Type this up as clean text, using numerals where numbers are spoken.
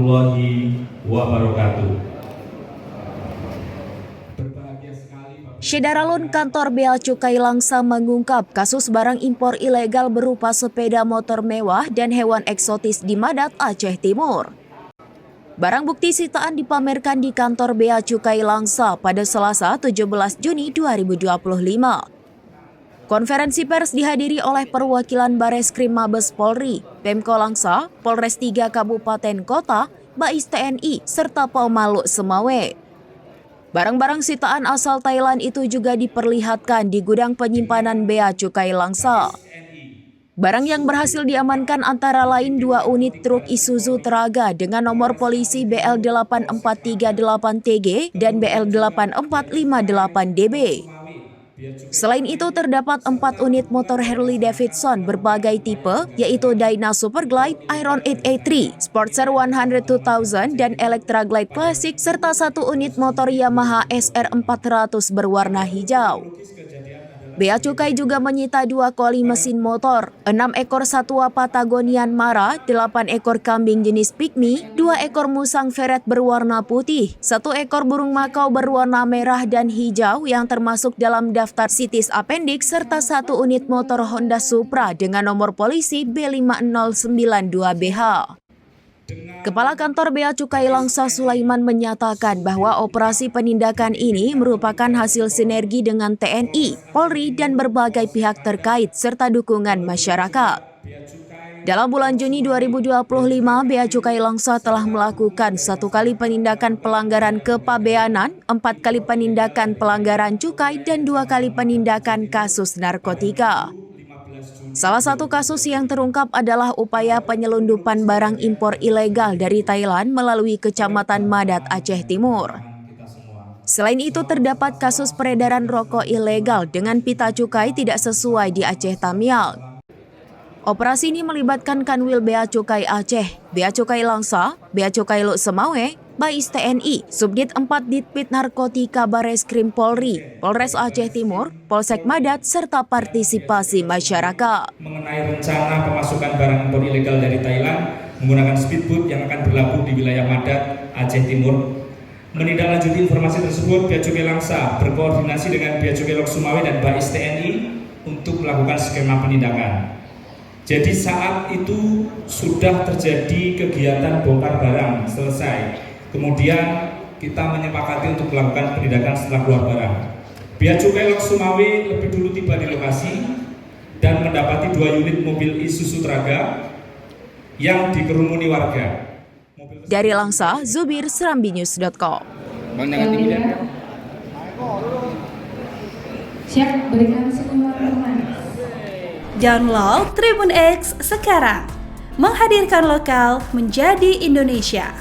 warahmatullahi wabarakatuh. Syedaralun kantor Bea Cukai Langsa mengungkap kasus barang impor ilegal berupa sepeda motor mewah dan hewan eksotis di Madat, Aceh Timur. Barang bukti sitaan dipamerkan di kantor Bea Cukai Langsa pada Selasa 17 Juni 2025. Konferensi pers dihadiri oleh perwakilan Bareskrim Mabes Polri, Pemko Langsa, Polres 3 Kabupaten Kota, Bais TNI, serta Paumalu Semawe. Barang-barang sitaan asal Thailand itu juga diperlihatkan di gudang penyimpanan Bea Cukai Langsa. Barang yang berhasil diamankan antara lain 2 unit truk Isuzu Teraga dengan nomor polisi BL8438TG dan BL8458DB. Selain itu terdapat 4 unit motor Harley Davidson berbagai tipe yaitu Dyna Superglide, Iron 883, Sportster 100 2000 dan Electra Glide Classic serta 1 unit motor Yamaha SR400 berwarna hijau. Bea Cukai juga menyita 2 koli mesin motor, 6 ekor satwa Patagonian Mara, 8 ekor kambing jenis Pygmy, 2 ekor musang ferret berwarna putih, 1 ekor burung makau berwarna merah dan hijau yang termasuk dalam daftar sitis appendix serta 1 unit motor Honda Supra dengan nomor polisi B5092BH. Kepala Kantor Bea Cukai Langsa Sulaiman menyatakan bahwa operasi penindakan ini merupakan hasil sinergi dengan TNI, Polri, dan berbagai pihak terkait serta dukungan masyarakat. Dalam bulan Juni 2025, Bea Cukai Langsa telah melakukan 1 kali penindakan pelanggaran kepabeanan, 4 kali penindakan pelanggaran cukai, dan 2 kali penindakan kasus narkotika. Salah satu kasus yang terungkap adalah upaya penyelundupan barang impor ilegal dari Thailand melalui Kecamatan Madat, Aceh Timur. Selain itu terdapat kasus peredaran rokok ilegal dengan pita cukai tidak sesuai di Aceh Tamiang. Operasi ini melibatkan Kanwil Bea Cukai Aceh, Bea Cukai Langsa, Bea Cukai Luk Semawe, Bais TNI, Subdit 4 Ditpit Narkotika Bareskrim Polri, Polres Aceh Timur, Polsek Madat, serta partisipasi masyarakat. Mengenai rencana pemasukan barang impor ilegal dari Thailand menggunakan speedboat yang akan berlabuh di wilayah Madat, Aceh Timur. Menindaklanjuti informasi tersebut, Bea Cukai Langsa berkoordinasi dengan Bea Cukai Luk Semawe dan Bais TNI untuk melakukan skema penindakan. Jadi saat itu sudah terjadi kegiatan bongkar barang selesai. Kemudian kita menyepakati untuk melakukan penindakan setelah keluar barang. Bea Cukai Luk Semawe lebih dulu tiba di lokasi dan mendapati 2 unit mobil Isuzu Teraga yang dikerumuni warga. Dari Langsa, Zubir, serambinews.com. Siap, berikan senyuman teman. Download Tribun X sekarang, menghadirkan lokal menjadi Indonesia.